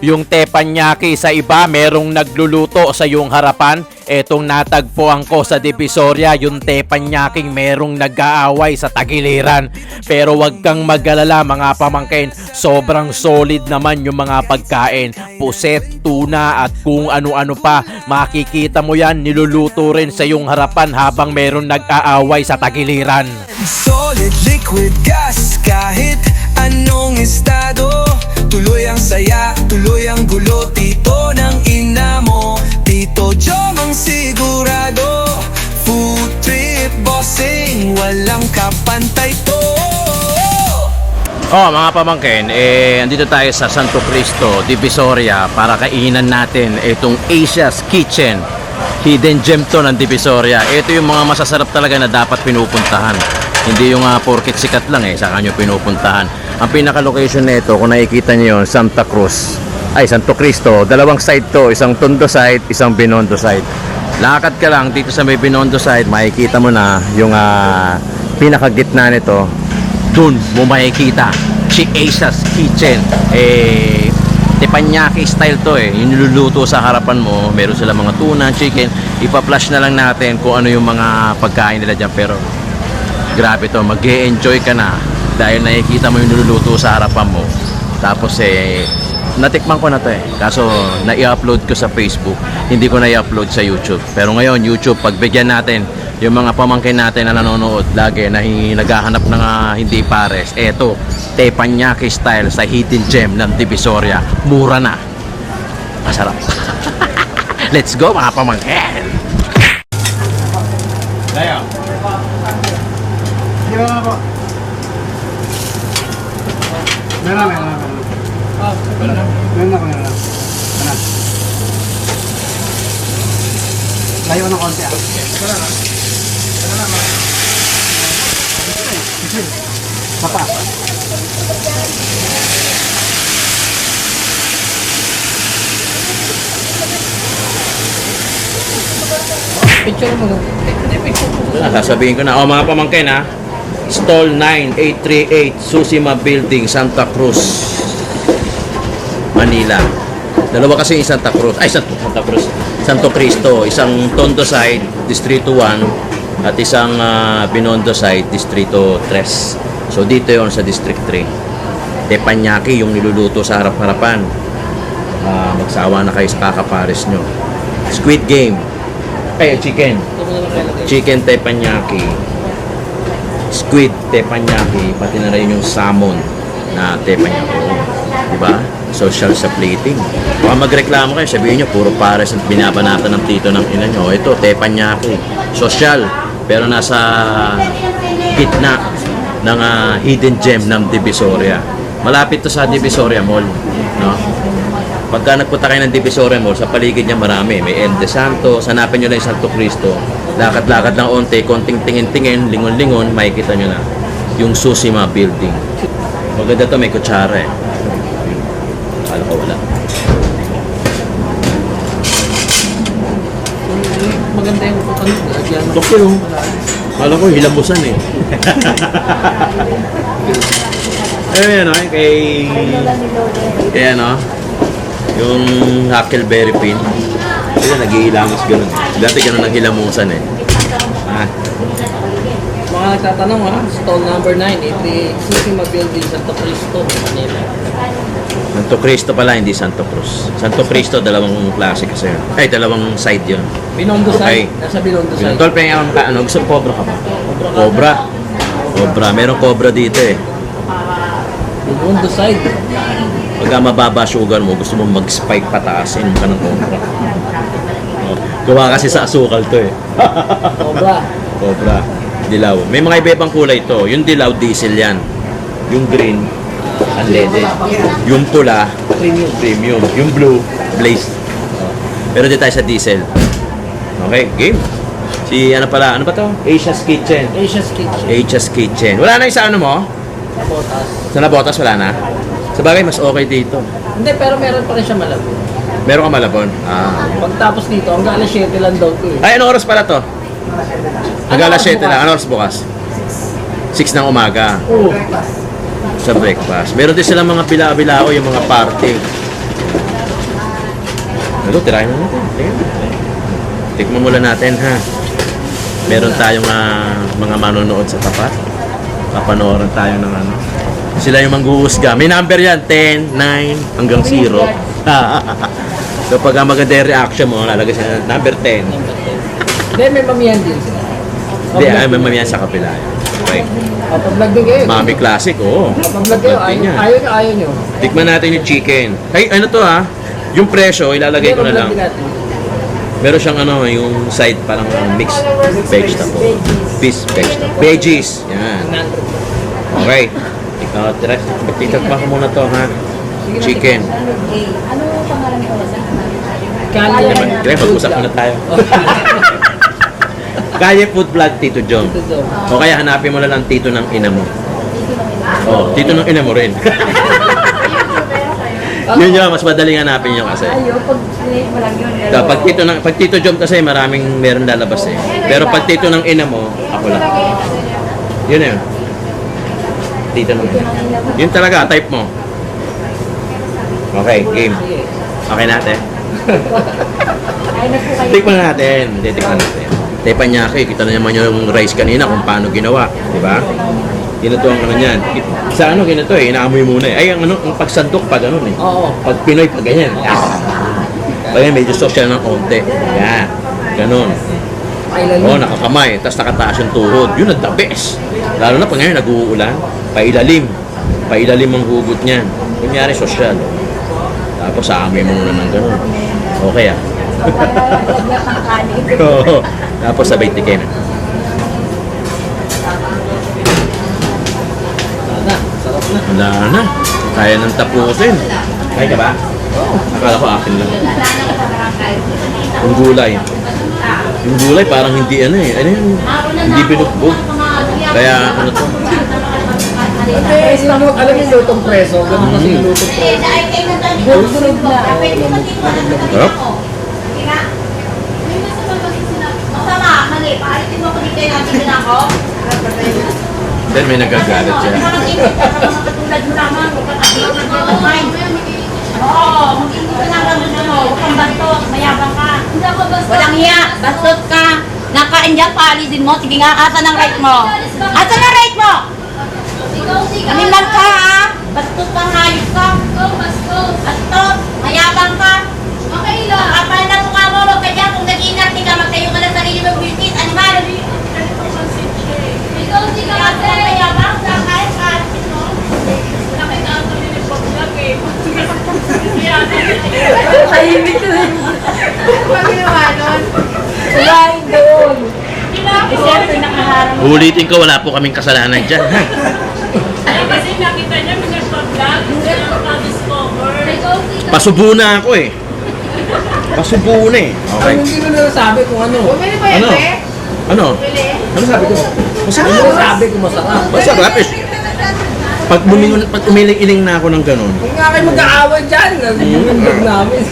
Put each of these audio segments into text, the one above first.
Yung teppanyaki sa iba, merong nagluluto sa iyong harapan. Etong natagpuan ko sa Divisoria, yung teppanyaking merong nag-aaway sa tagiliran. Pero wag kang mag-alala mga pamangkin, sobrang solid naman yung mga pagkain. Puset, tuna at kung ano-ano pa. Makikita mo yan, niluluto rin sa iyong harapan habang merong nag-aaway sa tagiliran. Solid liquid gas, kahit anong estado. Tuloy ang saya, tuloy ang gulo. Tito ng ina mo, Tito Jom ang sigurado. Food trip bossing, walang kapantay to. Oh, mga pamangkin, andito tayo sa Santo Cristo, Divisoria para kainan natin itong Asia's Kitchen. Hidden gem to ng Divisoria. Ito yung mga masasarap talaga na dapat pinupuntahan. Hindi yung porket sikat lang saka nyo pinupuntahan. Ang pinaka-location nito, kung nakikita nyo yun, Santa Cruz. Ay, Santo Cristo. Dalawang side to. Isang Tondo side, isang Binondo side. Lakad ka lang dito sa may Binondo side, makikita mo na yung pinaka-gitna nito. Dun mo makikita si Asia's Kitchen. Teppanyaki style to yung niluluto sa harapan mo. Meron sila mga tuna, chicken. Ipa-flash na lang natin kung ano yung mga pagkain nila dyan. Pero grabe to, mag-e-enjoy ka na dahil nakikita mo yung niluluto sa harapan mo. Tapos natikman ko na to kaso na-i-upload ko sa Facebook, hindi ko na-i-upload sa YouTube. Pero ngayon YouTube, pagbigyan natin yung mga pamangkin natin na nanonood lagi na naghahanap ng hindi pares. Eto, teppanyaki style sa hidden gem ng Divisoria. Mura na, masarap. Let's go mga pamangkin. Dayo. Meron na po. Meron na. Meron na. Layo ng konti Papa. Picture mo. Sasabihin ko na, mga pamangkin Stall 9838 Susima Building, Santa Cruz, Manila. Dalawa kasi yung Santa Cruz. Ay, Santa Cruz. Santo Cristo. Isang Tondo side, Distrito 1. At isang Binondo side, Distrito 3. So, dito yon sa District 3. Teppanyaki, yung niluluto sa harap-harapan. Magsawa na kayo sa kakapares nyo. Squid game. Ay, chicken. Chicken teppanyaki. Squid teppanyaki, pati na rin yung salmon na teppanyaki. Diba? Social sa plating. Baka magreklamo kayo, sabihin nyo, puro pares ang binabanatan ng tito ng ina nyo. Ito, teppanyaki. Social, pero nasa gitna ng hidden gem ng Divisoria. Malapit to sa Divisoria Mall. No? Pagka nagpunta kayo ng Divisoria Mall, sa paligid niya marami. May El De Santos, hanapin nyo lang yung Santo Cristo. Lakad-lakad lang onte, konting tingin-tingin, lingon-lingon, makikita nyo na yung Susima Building. Maganda to, may kutsara Kala ko wala. Maganda yung pagkakas. Okay Kala ko hilamusan Ayun kay yung Huckleberry Pin. Kasi nag-iilamos ganun. Dati ganun ang hilamusan Mga nagtatanong stall number 9, Susima Building, Santo Cristo, Manila. Santo Cristo pala, hindi Santo Cruz. Santo Cristo, dalawang klase kasi yun. Ay, dalawang side yun. Binondo Okay. side. Nasa Binondo side. Tol, gusto mo cobra ka ba? Cobra. Meron cobra dito Binondo side. Pagka mababa sugar mo, gusto mo mag-spike pataas, inom ka ng cobra. Gawa kasi sa asukal to Cobra. Dilaw. May mga iba-ibang kulay to. Yung dilaw, diesel yan. Yung green, unleaded. Yung pula, premium. Yung blue, blaze. Pero di tayo sa diesel. Okay, game. Ano ba to? Asia's Kitchen. Asia's Kitchen. Wala na yung sa ano mo? Nabotas. Sa Nabotas wala na? Sa bagay, mas okay dito. Hindi, pero meron pa rin siya Malabon. Meron ka Malabon? Pagtapos dito, hanggang alas 7 lang daw to Ay, anong oras pala to? Hanggang alas 7 lang. Anong oras bukas? 6 ng umaga. Oo. Sa breakfast. Meron din silang mga bila-bilao, yung mga party. Ito, tirahin na natin. Tingnan. Tikman muna natin ha. Meron tayong mga manonood sa tapat. Papanoorin tayo ng ano. Sila yung manghuhusga. May number yan. 10, 9, hanggang 0. So pag maganda yung reaction mo, lalagay sila number 10. Hindi, may mamihan din sila. Hindi, ay mamaya sa kapila. Okay. Pag-vlog din kayo. Mami Classic, oo. Pag-vlog kayo, ayaw nyo. Tikman natin yung chicken. Ay, ano to ha? Yung presyo, ilalagay ko na lang. Meron siyang ano, yung side parang mixed vegetable. Fish vegetable. Veggies. Yan. Okay. Ikaw, tira. Titikman ko muna to ha. Chicken. Ano pangalan ko sa Kali Naman, kaya mag-usap muna tayo. Kaya food vlog, Tito Jom. O kaya hanapin mo na lang tito ng ina mo. Oh, tito ng ina mo rin. Yun yun, mas madaling hanapin yun kasi. Ayo, pag mo lang yun. Pag Tito Jom kasi maraming meron lalabas eh. Pero pag tito ng ina mo, ako lang. Yun na yun. Tito ng ina. Yun talaga, type mo. Okay, game. Okay natin. Ay, naku kayo. Tikman natin. Titikman natin. Teppanyaki, kita na naman yung rice kanina kung paano ginawa. Di ba? Ginito ang ano yan. Sa ano ginito eh, inaamoy muna eh. Ay, ang ano, ang pagsandok pa ganun eh. Oo. Pag Pinoy, pag ganyan. Pag yan, medyo social ng konti. Yan. Ganun. Oo, nakakamay. Tapos nakataas yung tuhod. Yun ang the best. Lalo na pag ngayon nag-uulan, pailalim. Pailalim ang hugot niyan. Kunyari, social. Tapos aamoy mo muna ng ganun. Okay ah. Lagyan ng kanin. Oo. Tapos sabay tikim. Sarap na. Wala na. Kaya nang tapusin. Kaya ka ba? Akala ko akin lang. Yung gulay. Yung gulay parang hindi ano eh. Ano yun? Hindi binugbog. Kaya ano to? Alam yung lutong preso, ganun kasi yung lutong preso. Bulbulog na. Sarap. Then may nagagalit siya. Walang hiya, bastos ka. Nakain dyan, paalisin mo. Sige nga, asa ng right mo? Asa ng right mo? Animal ka ha? Bastos ka, hayop ka. Bastos, mayabang ka. Kapal na mukha mo, huwag ka dyan. Kung nag-inarte ka, magtayo ka ng sarili mong business. Animal. Mayabang, kahit kaasin mo. Tahimik ko rin. Wala doon. Eh, siyempre nakaharang. Ulitin ko, wala po kaming kasalanan dyan. Ha? Kasi nakita niya, may nagpa-vlog, na-discover. Pasubo na ako eh. Pasubo na eh. Okay. Hindi mo na sabi kung ano. Ano? Ano? Ano sabi ko? Ano mo sabi kung masarap? Masarap eh. Pag umiling-iling na ako ng ganun. Kung nga kayo mag-aaway dyan, nagmumundog namin.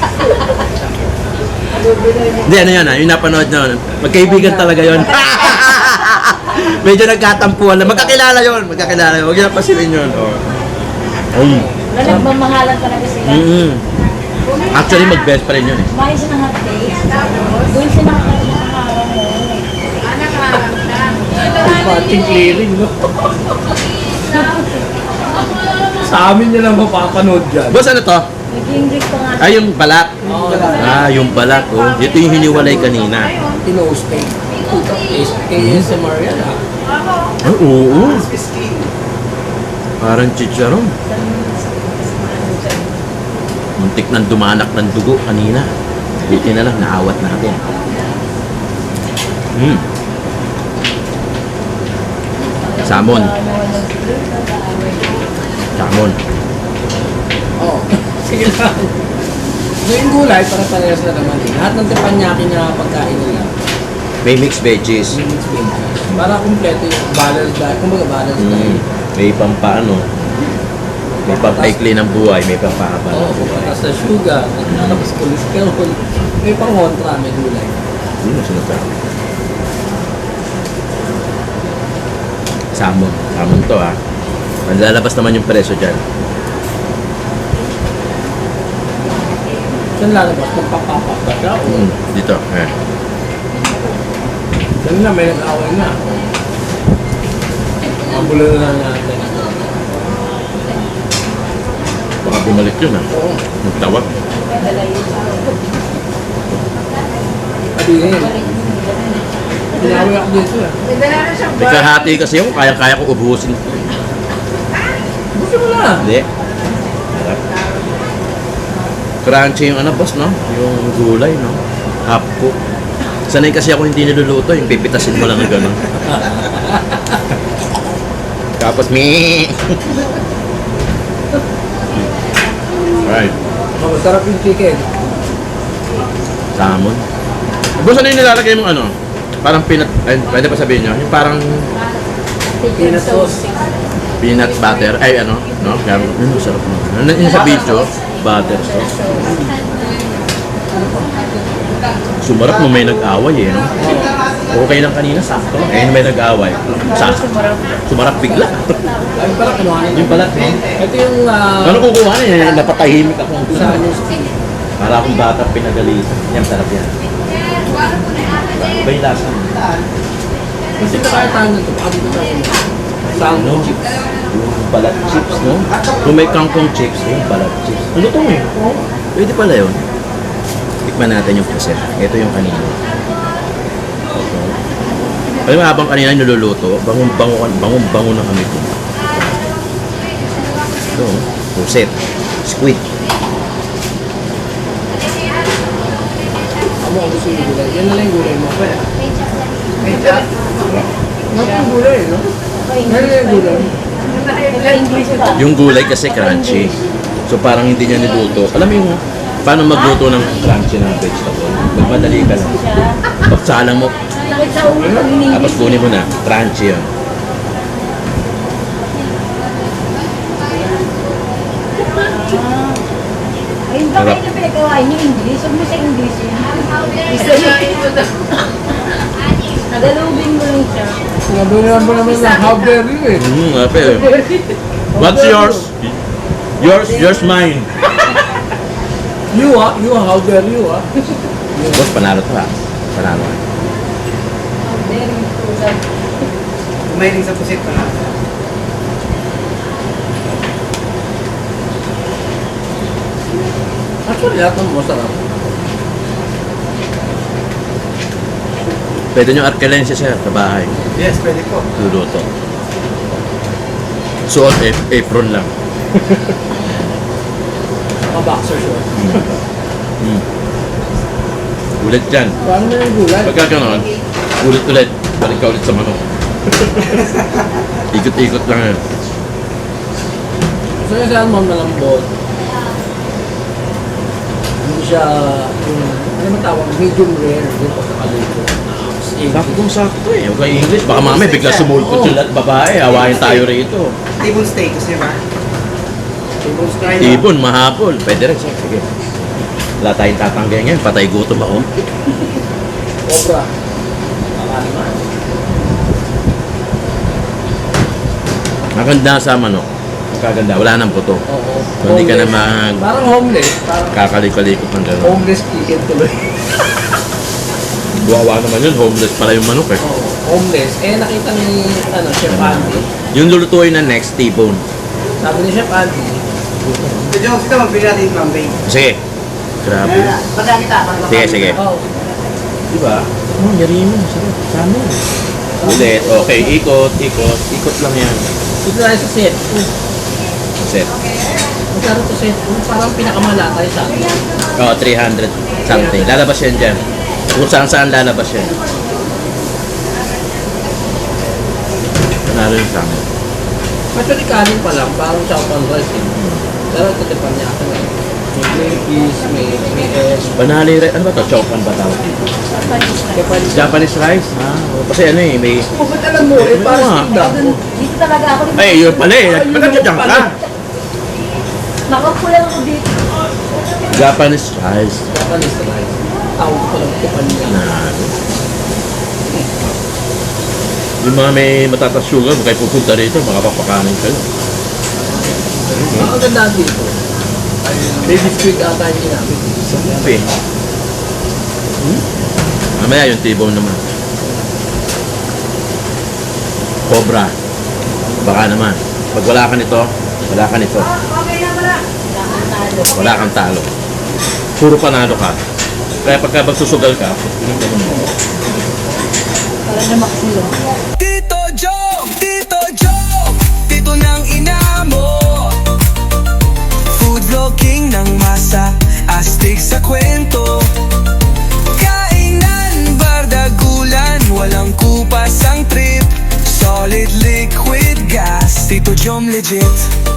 Hindi, ano yun yung napanood na magkaibigan talaga yun. Medyo nagkatampuan na. Magkakilala yun. Huwag yun pasilin yun. Oh. Nagmamahalan talaga sila. Actually, mag-best pa rin yun eh. Kumain siya ng hot days. Doon siya nakakaharang mo. Pating clearing, no? Sa amin niya lang mapapanood dyan. Boss, ano to? Nag-English pa nga. Yung balat. Yung balat. Oh. Ito yung hiniwalay kanina. Tinos kay ASMR yan ha. Oo. Parang chicharon. Muntik nang dumanak ng dugo kanina. Buti na lang, naawat natin. Salmon. Salmon. Oo. Sige lang. So yung gulay, para parehas na naman eh. Lahat ng teppanyaki na pagkain nila. May mixed veggies. Mixed veggies. Para kumpleto yung balance diet. Kumbaga balance diet. May pampaano. May pampaikli ng buhay, may pampahaba ng Oo, buhay. tapos sa sugar, tapos cholesterol. May pang-kontra, may gulay. Yun ang sinasabi. Salmon. Salmon to ha. Lalabas naman yung presyo dyan. Saan lalabas? Magpapapak ba siya? O Dito. Eh. saan na, may nag-away na. Mabulo na lang natin. Baka bumalik yun ah. Oo. Nagtawag. Sabihin. Pinaway ako dito eh. Ikahati kasi ako, kaya-kaya ko ubusin. Gusto mo na. Hindi. Crunchy yung ano, boss, no? Yung gulay, no? Half cook. Sanay kasi ako hindi niluluto, yung pipitasin mo lang ng gano'n. Tapos, me. Right. Masarap yung chicken. Salmon. Boss, ano yung nilalagay mong ano? Parang peanut, ay, pwede pa sabihin nyo? Yung parang Peanut sauce. peanut butter, ay ano, no? Kaya, sarap mo. Ano yung sa video? Butter sauce. Sumarap mo may nag-away eh, no? Okay lang kanina, sakto. Eh, may nag-away. Sakto. Sumarap bigla. Ay, pala kinuha na. Yung pala, Ito yung ano kukuha niya? Napatahimik ako. sa ano. Para akong bata pinagalitan. Yan, sarap yan. Iba yung lasa. Kasi nakakatahan nito. Baka dito tayo. No? Yung balat chips, no? Kung may kangkong chips, yung balat chips. Ano to eh? Pwede pala yun. Tikman natin yung preset. Ito yung kanina. Alam mo, habang kanina niluluto, bango na kami ko. Ito, preset. Squid. Amo ako gusto yung gulay. Yan na lang yung gulay mo. Ano yung gulay, no? Yan na yung gulay. Yung gulay kasi crunchy. So parang hindi niya niluto. Alam mo yung paano magluto ng crunchy ng vegetable? Magmadali ka lang. Pagsalang mo, tapos kunin mo na. Crunchy yun. Ayun ba kayo na pinagawa niyo English? Huwag mo sa English yun. Nagalubin mo lang siya. Sinabi naman na how dare you eh. Ape. What's yours? Yours mine. You how dare you ah. Boss, panalo to ha. Panalo. Kumain sa pusit pa na. Actually, lahat ng masarap. Pwede nyo arkelin siya sir, sa bahay. Yes, pwede po. Luluto. Suot apron lang. Mga boxer short. Ulit dyan. Paano na yung gulay? Pagka ganon, ulit. Balik ka ulit sa manok. Ikot-ikot lang yan. So yung salmon malambot. Hindi siya, ano matawag, medium rare. Hindi pa sa kalito. Sakto eh. Huwag kayo English. Baka mamaya bigla sumulpot yung lahat babae. Hawain tayo rito. Table steak kasi ba? Ibon, mahapol. Pwede rin. Sige. Wala tayong tatanggay ngayon. Patay gutom ako. Cobra. Baka naman. Maganda sa manok. Magkaganda. Wala nang puto. Oo. So, hindi ka na Parang homeless. Parang kakalikot ng gano'n. homeless chicken tuloy. Buwawa naman yun. Homeless pala yung manok eh. Oo. Homeless. Eh nakita ni Chef Andy. Yung lulutuin na next, T-bone. Sabi ni Chef Andy. So, Jones, ito magbili natin yung Bombay. Sige. Grabe. Madami ka. Sige. Oh. Diba? Oh, yari mo. Sarap. Sama. Ulit. Okay. Ikot lang yan. Dito tayo sa set. Set. Magkano to set? Parang pinakamalakay sa akin. Oh, 300 something. Lalabas yan dyan. Kung saan lalabas yan. Panalo yung sa amin. Actually, kanin pa lang. Parang chow pan rice eh. Pero ito tipan niya ako lang. May grapes, may eggs. Banali rin. Ano ba ito? Chopan ba tawag? Japanese. Japanese rice? Kasi ano eh, may... Oh, ba't alam mo? Eh, parang Ano stig ako. Dito talaga ako. Ay, yun pala eh. Ay, yun Ba't nandiyan pala. ka? Makapulang ako dito. Japanese rice. Japanese rice. Tawag ko lang tipan niya. Nalo. Yung mga may matatas sugar, kayo pupunta rito, makapapakanin kayo. Ang ganda dito. Baby squid ata yung ginamit. Kape. Mamaya yung T-bone naman. Cobra. Baka naman. Pag wala ka nito, wala ka nito. Wala kang talo. Puro panalo ka. Kaya pagka magsusugal ka, Tito Joe, Tito ng ina mo. Food vlogging ng masa, astig sa kwento. Kainan, bardagulan, walang kupas ang trip. Solid liquid gas, Tito Jom legit.